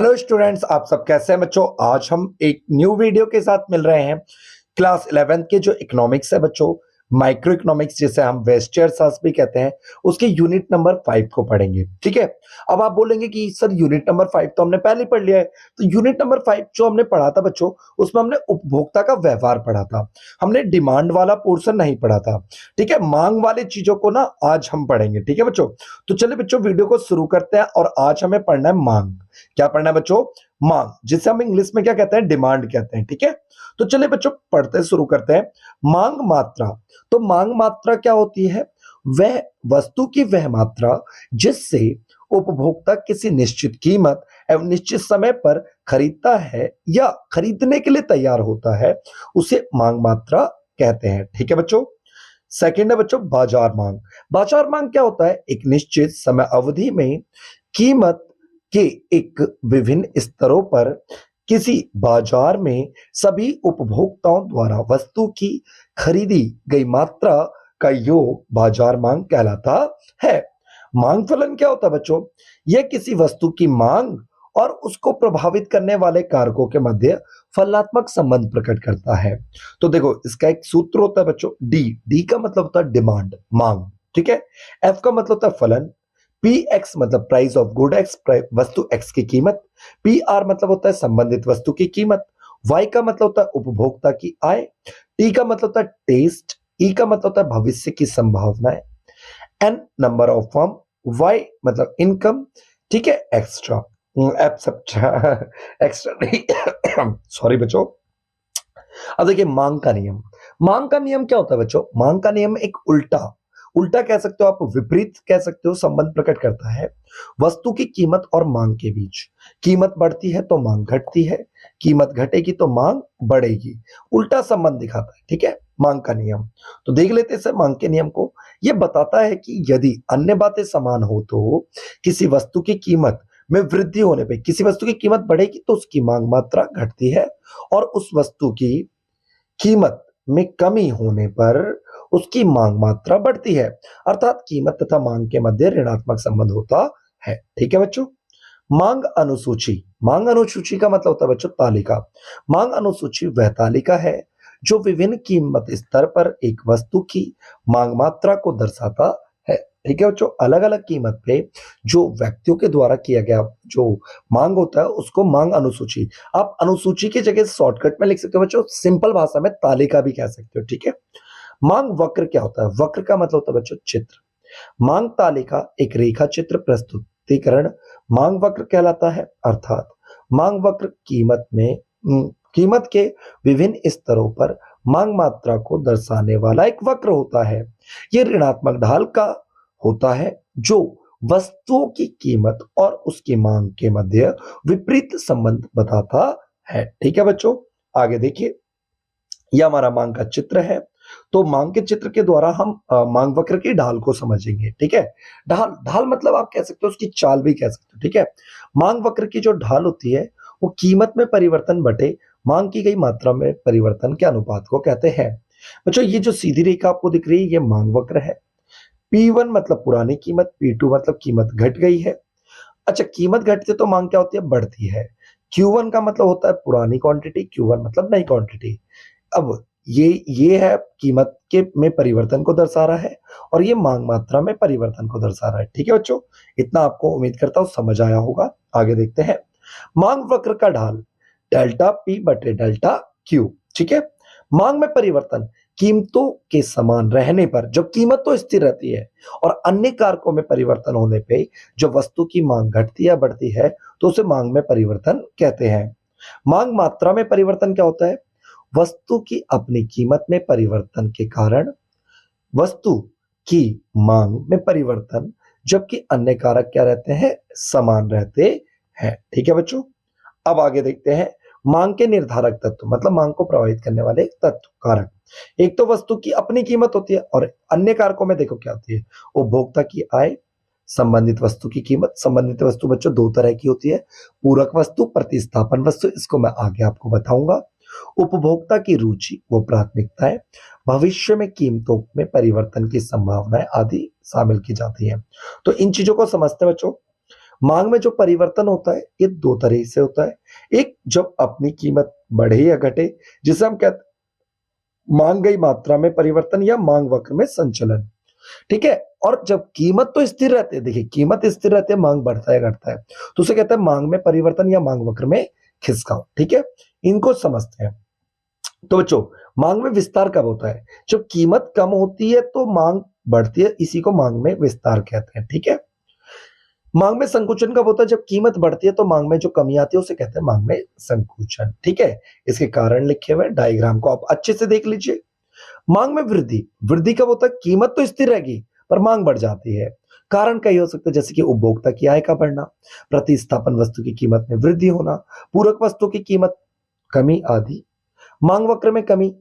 Hello students, आप सब कैसे हैं बच्चों। आज हम एक न्यू वीडियो के साथ मिल रहे हैं। क्लास 11th के जो इकोनॉमिक्स है बच्चों, माइक्रो इकोनॉमिक्स जिसे हम वेस्टर सास भी कहते हैं, उसके यूनिट नंबर 5 को पढ़ेंगे। ठीक है। अब आप बोलेंगे कि सर यूनिट नंबर 5 तो हमने पहले पढ़ लिया है। तो यूनिट नंबर 5 जो हमने पढ़ा था बच्चों, उसमें हमने उपभोक्ता का व्यवहार पढ़ा था। हमने डिमांड वाला पोर्शन नहीं पढ़ा था। ठीक है, मांग वाली चीजों को ना आज हम पढ़ेंगे। ठीक है बच्चों, तो चलिए बच्चों वीडियो को शुरू करते हैं। और आज हमें पढ़ना है मांग। क्या पढ़ना है बच्चों? मांग, जिसे हम इंग्लिश में क्या कहते हैं? डिमांड कहते हैं। ठीक है, तो चलिए बच्चों पढ़ते शुरू करते हैं। मांग मात्रा। तो मांग मात्रा क्या होती है? वह वस्तु की वह मात्रा जिससे उपभोक्ता किसी निश्चित कीमत एवं निश्चित समय पर खरीदता है या खरीदने के लिए तैयार होता है, उसे मांग मात्रा कहते हैं। ठीक है बच्चों। सेकंड है बच्चों बाजार मांग। बाजार मांग क्या होता है? एक निश्चित समय अवधि में कीमत के एक विभिन्न स्तरों पर किसी बाजार में सभी उपभोक्ताओं द्वारा वस्तु की खरीदी गई मात्रा का योग बाजार मांग कहलाता है। मांग फलन क्या होता है बच्चों? यह किसी वस्तु की मांग और उसको प्रभावित करने वाले कारकों के मध्य फलनात्मक संबंध प्रकट करता है। तो देखो इसका एक सूत्र होता है बच्चों, डी। डी का मतलब होता है डिमांड, मांग। ठीक है। एफ का मतलब होता है फलन। पी एक्स मतलब प्राइस ऑफ गुड एक्स, वस्तु एक्स की कीमत। पी आर मतलब होता है संबंधित वस्तु की कीमत। वाई का मतलब होता है उपभोक्ता की आय। टी का मतलब होता है टेस्ट। ई का मतलब होता है भविष्य की संभावनाएं। N number of firm. Y मतलब इनकम। ठीक है, एक्स्ट्रा एक्स्ट्रा नहीं सॉरी बच्चों। अब देखिए मांग का नियम। मांग का नियम क्या होता है बच्चों? मांग का नियम एक उल्टा उल्टा कह सकते हो आप, विपरीत कह सकते हो, संबंध प्रकट करता है वस्तु की कीमत और मांग के बीच। कीमत बढ़ती है तो मांग घटती है, कीमत घटेगी तो मांग बढ़ेगी। उल्टा संबंध दिखाता है। ठीक है, मांग का नियम। तो देख लेते हैं मांग के नियम को। यह बताता है कि यदि अन्य बातें समान हो तो किसी वस्तु की कीमत में वृद्धि होने पे किसी वस्तु की कीमत बढ़ेगी तो उसकी मांग मात्रा घटती है, और उस वस्तु की कीमत में कमी होने पर उसकी मांग मात्रा बढ़ती है। अर्थात कीमत तथा मांग के मध्य ऋणात्मक संबंध होता है। ठीक है बच्चों। मांग अनुसूची। मांग अनुसूची का मतलब होता है बच्चों तालिका। मांग अनुसूची वह तालिका है जो विभिन्न कीमत स्तर पर एक वस्तु की मांग मात्रा को दर्शाता है। ठीक है बच्चों, अलग अलग कीमत पे जो व्यक्तियों के द्वारा किया गया जो मांग होता है उसको मांग अनुसूची। आप अनुसूची की जगह शॉर्टकट में लिख सकते हो बच्चों, सिंपल भाषा में तालिका भी कह सकते हो। ठीक है। मांग वक्र क्या होता है? वक्र का मतलब होता है बच्चों चित्र। मांग तालिका एक रेखा चित्र प्रस्तुतिकरण मांग वक्र कहलाता है। अर्थात मांग वक्र कीमत के विभिन्न स्तरों पर मांग मात्रा को दर्शाने वाला एक वक्र होता है। यह ऋणात्मक ढाल का होता है जो वस्तुओं की कीमत और उसकी मांग के मध्य विपरीत संबंध बताता है। ठीक है बच्चों, आगे देखिए। यह हमारा मांग का चित्र है। तो मांग के चित्र के द्वारा हम मांग वक्र की ढाल को समझेंगे। ठीक है। ढाल ढाल मतलब आप कह सकते हो उसकी चाल भी कह सकते हो। ठीक है। मांग वक्र की जो ढाल होती है वो कीमत में परिवर्तन बटे मांग की गई मात्रा में परिवर्तन के अनुपात को कहते हैं। बच्चों ये जो सीधी रेखा आपको दिख रही है ये मांग वक्र है। P1 मतलब पुरानी कीमत, P2 मतलब कीमत घट गई है। अच्छा, कीमत घटती है तो मांग क्या होती है? बढ़ती है। Q1 का मतलब होता है पुरानी क्वांटिटी, Q1 मतलब नई क्वांटिटी। अब ये है कीमत के में परिवर्तन को दर्शा रहा है, और ये मांग मात्रा में परिवर्तन को दर्शा रहा है। ठीक है बच्चों, इतना आपको उम्मीद करता हूं समझ आया होगा। आगे देखते हैं। मांग वक्र का ढाल डेल्टा पी बटे डेल्टा क्यू। ठीक है। मांग में परिवर्तन कीमतों के समान रहने पर, जब कीमत तो स्थिर रहती है और अन्य कारकों में परिवर्तन होने पे जो वस्तु की मांग घटती या बढ़ती है तो उसे मांग में परिवर्तन कहते हैं। मांग मात्रा में परिवर्तन क्या होता है? वस्तु की अपनी कीमत में परिवर्तन के कारण वस्तु की मांग में परिवर्तन, जबकि अन्य कारक क्या रहते हैं? समान रहते हैं। ठीक है बच्चों, अब आगे देखते हैं। मांग के निर्धारक तत्व मतलब मांग को प्रभावित करने वाले तत्व कारक। एक तो वस्तु की अपनी कीमत होती है, और अन्य कारकों में देखो क्या होती है? उपभोक्ता की आय, संबंधित वस्तु की कीमत। संबंधित वस्तु बच्चों दो तरह की होती है, पूरक वस्तु, प्रतिस्थापन वस्तु। इसको मैं आगे आपको बताऊंगा। उपभोक्ता की रुचि वो प्राथमिकताएं, भविष्य में कीमतों में परिवर्तन की संभावनाएं आदि शामिल की जाती हैं। तो इन चीजों को समझते हैं बच्चों। मांग में जो परिवर्तन होता है ये दो तरह से होता है। एक, जब अपनी कीमत बढ़े या घटे, जिसे हम कहते मांग गई मात्रा में परिवर्तन या मांग वक्र में संचलन। ठीक है। और जब कीमत तो स्थिर रहती है, देखिए कीमत स्थिर रहती है, मांग बढ़ता है घटता है, तो उसे कहते हैं मांग में परिवर्तन या मांग वक्र में खिसकाव। ठीक है, इनको समझते हैं। तो बच्चों, मांग में विस्तार कब होता है? जब कीमत कम होती है तो मांग बढ़ती है, इसी को मांग में विस्तार कहते हैं। ठीक है। मांग में संकुचन कब होता है? जब कीमत बढ़ती है तो मांग में जो कमी आती है उसे कहते हैं मांग में संकुचन। ठीक है, इसके कारण लिखे हुए डायग्राम को आप अच्छे से देख लीजिए। मांग में वृद्धि, वृद्धि कब होता है? कीमत तो स्थिर रहेगी पर मांग बढ़ जाती है। कारण कई हो सकते हैं, जैसे कि उपभोक्ता की आय का बढ़ना, प्रतिस्थापन वस्तु की कीमत में वृद्धि होना, पूरक वस्तु की कीमत कमी आदि। मांग वक्र में कमी,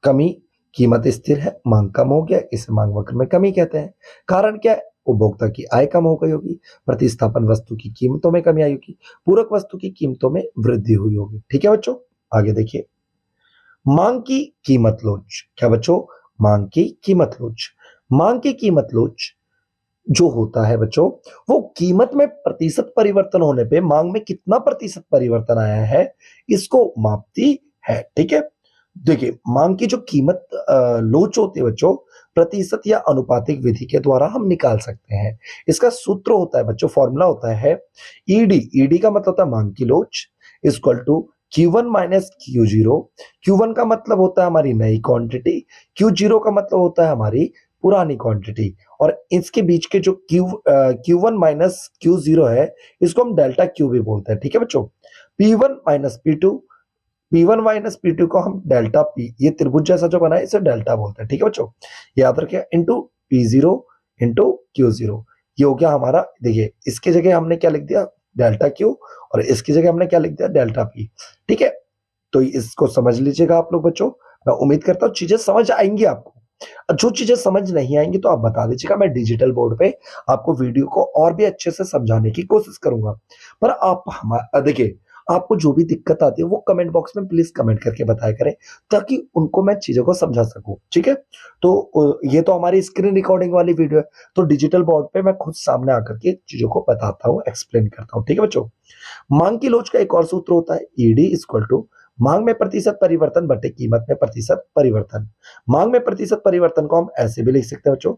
कमी, कीमत स्थिर है, मांग कम हो गया, इसे मांग वक्र में कमी कहते हैं। कारण क्या है? उपभोक्ता की आय कम हो गई होगी, प्रतिस्थापन वस्तु की कीमतों में कमी आई होगी, पूरक वस्तु की कीमतों में वृद्धि हुई होगी। ठीक है बच्चों, आगे देखिए। मांग की कीमत लोच, क्या बच्चों? मांग की कीमत लोच, मांग की कीमत लोच जो होता है बच्चों, वो कीमत में प्रतिशत परिवर्तन होने पे मांग में कितना प्रतिशत परिवर्तन आया है इसको मापती है। ठीक है। देखिए, मांग की जो कीमत लोच होती है बच्चों, प्रतिशत या अनुपातिक विधि के द्वारा हम निकाल सकते हैं। इसका सूत्र होता है बच्चों, फॉर्मूला होता है ईडी, ईडी का मतलब होता है मांग की लोच, equal to Q1 minus Q0। Q1 का मतलब होता है हमारी नई क्वांटिटी, Q0 का मतलब होता है हमारी पुरानी क्वांटिटी, और इसके बीच के जो Q1 माइनस Q0 है, इसको हम डेल्टा Q भी बोलते हैं। ठीक है बच्चों। P1 minus P2, P1 minus P2 को हम डेल्टा P, ये त्रिभुज जैसा जो बना है इसे डेल्टा बोलते हैं। ठीक है बच्चों, याद रखिए, इंटू P0 इंटू Q0, ये हो गया हमारा। देखिए, इसकी जगह हमने क्या लिख दिया? डेल्टा Q, और इसकी जगह हमने क्या लिख दिया? Delta P। ठीक है, तो इसको समझ लीजिएगा आप लोग बच्चों। मैं उम्मीद करता हूँ चीजें समझ आएंगी आपको। जो चीजें समझ नहीं आएंगी तो आप बता दीजिएगा, मैं डिजिटल बोर्ड पे आपको वीडियो को और भी अच्छे से समझाने की कोशिश करूंगा। पर आप हमारा देखिए, आपको जो भी दिक्कत आती है वो कमेंट बॉक्स में प्लीज कमेंट करके बताया करें, ताकि उनको मैं चीजों को समझा सकूं। ठीक है, तो ये तो हमारी स्क्रीन रिकॉर्डिंग वाली वीडियो है, तो डिजिटल बोर्ड पे मैं खुद सामने आकर के चीजों को बताता हूँ, एक्सप्लेन करता हूँ। ठीक है बच्चों, मांग की लोच का एक और सूत्र होता है ईडी इक्वल टू मांग में प्रतिशत परिवर्तन बटे कीमत में प्रतिशत परिवर्तन। मांग में प्रतिशत परिवर्तन को हम ऐसे भी लिख सकते हैं बच्चों,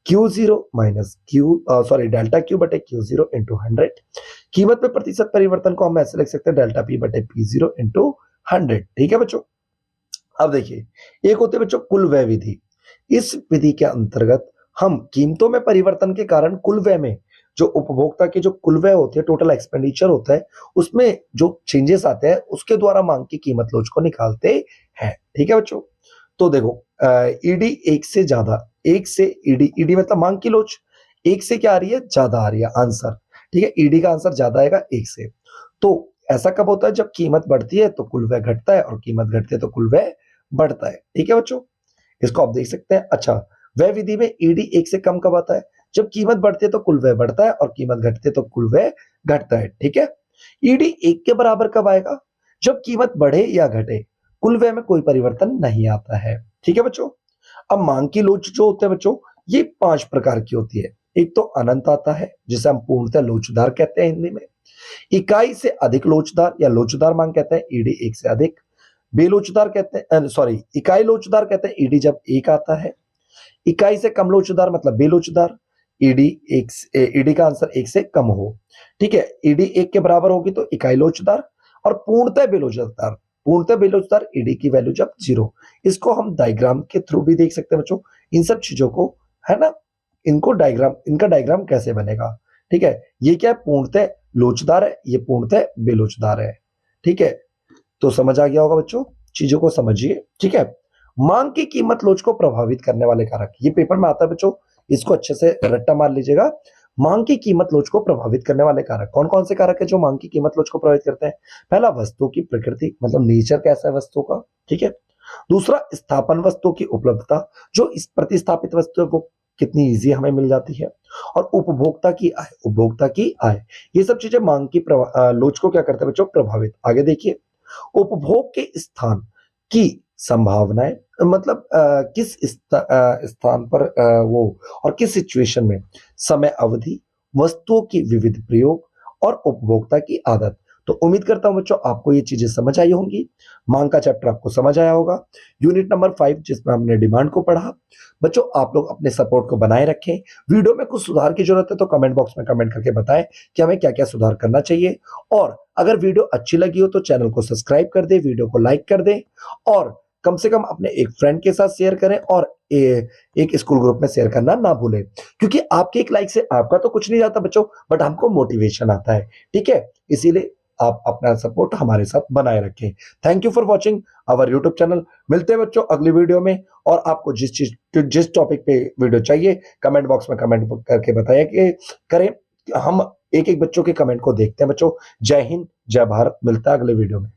Q0 माइनस डेल्टा Q बटे Q0 इंटू 100। कीमत में प्रतिशत परिवर्तन को हम ऐसे लिख सकते हैं डेल्टा P बटे P0 इंटू 100। ठीक है बच्चों। अब देखिए, एक होती है बच्चों कुल व्यय विधि। इस विधि के अंतर्गत हम कीमतों में परिवर्तन के कारण कुल व्यय में जो उपभोक्ता के जो कुल व्यय होते हैं, टोटल एक्सपेंडिचर होता है, उसमें जो चेंजेस आते हैं उसके द्वारा मांग की कीमत लोच को निकालते हैं। ठीक है बच्चों, तो देखो, ईडी एक से ज्यादा, एक से ईडी, ईडी मतलब मांग की लोच, एक से क्या आ रही है? ज्यादा आ रही है आंसर। ठीक है, ईडी का आंसर ज्यादा आएगा एक से। तो ऐसा कब होता है? जब कीमत बढ़ती है तो कुल व्यय घटता है, और कीमत घटती है तो कुल व्यय बढ़ता है। ठीक है बच्चों, इसको आप देख सकते हैं। अच्छा, व्यय विधि में ईडी एक से कम कब आता है? जब कीमत बढ़ती है तो कुल व्यय बढ़ता है, और कीमत घटती है तो कुल व्यय घटता है। ठीक है, ईडी एक के बराबर कब आएगा? जब कीमत बढ़े या घटे, कुल व्यय में कोई परिवर्तन नहीं आता है। ठीक है बच्चों। अब मांग की लोच जो होते हैं बच्चों, ये 5 प्रकार की होती है। एक तो अनंत आता है, जिसे हम पूर्णतः लोचदार कहते हैं हिंदी में। इकाई से अधिक लोचदार या लोचदार मांग कहते हैं ईडी एक से अधिक। बेलोचदार कहते हैं, सॉरी, इकाई लोचदार कहते हैं ईडी जब एक आता है। इकाई से कम लोचदार मतलब बेलोचदार, ईडी एक, ईडी का आंसर एक से कम हो। ठीक है, ईडी एक के बराबर होगी तो इकाई लोचदार, और पूर्णतः बेलोचदार, पूर्णतः बेलोचदार ईडी की वैल्यू जब 0। इसको हम डायग्राम के थ्रू भी देख सकते हैं बच्चों, इन सब चीजों को, है ना। इनको डायग्राम, इनका डायग्राम कैसे बनेगा? ठीक है, ये क्या है? पूर्णतः लोचदार है, ये पूर्णतः बेलोचदार है। ठीक है, तो समझ आ गया होगा बच्चों, चीजों को समझिए। ठीक है, मांग की कीमत लोच को प्रभावित करने वाले कारक, ये पेपर में आता है बच्चों, इसको अच्छे से रट्टा मार लीजिएगा। मांग की कीमत लोच को प्रभावित करने वाले कारक कौन कौन से कारक है जो मांग की कीमत लोच को प्रभावित करते हैं? पहला, वस्तु की प्रकृति, मतलब नेचर कैसा है वस्तु का। ठीक है। दूसरा, स्थापन वस्तु की उपलब्धता, जो इस प्रतिस्थापित वस्तु है वो कितनी इजी हमें मिल जाती है। और उपभोक्ता की आय, उपभोक्ता की आय, ये सब चीजें मांग की लोच को क्या करते हैं बच्चों? प्रभावित। आगे देखिए, उपभोग के स्थान की संभावनाएं, मतलब किस स्थान पर वो, और किस सिचुएशन में, समय अवधि, वस्तुओं की विविध प्रयोग और उपभोक्ता की आदत। तो उम्मीद करता हूं बच्चों आपको ये चीजें समझ आई होंगी। मांग का चैप्टर आपको समझ आया होगा। यूनिट नंबर 5 जिसमें हमने डिमांड को पढ़ा। बच्चों आप लोग अपने सपोर्ट को बनाए रखें। वीडियो में कुछ सुधार की जरूरत है तो कमेंट बॉक्स में कमेंट करके बताएं कि हमें क्या क्या सुधार करना चाहिए। और अगर वीडियो अच्छी लगी हो तो चैनल को सब्सक्राइब कर दे, वीडियो को लाइक कर दे और कम से कम अपने एक फ्रेंड के साथ शेयर करें और एक स्कूल ग्रुप में शेयर करना ना भूलें, क्योंकि आपके एक लाइक से आपका तो कुछ नहीं जाता बच्चों, बट हमको मोटिवेशन आता है। ठीक है, इसीलिए आप अपना सपोर्ट हमारे साथ बनाए रखें। Thank you for watching our YouTube channel. मिलते हैं बच्चों अगली वीडियो में। और आपको जिस टॉपिक पे वीडियो चाहिए कमेंट बॉक्स में कमेंट करके बताइए कि करें। हम एक एक बच्चों के कमेंट को देखते हैं बच्चों। जय हिंद, जय भारत। मिलता है अगले वीडियो में।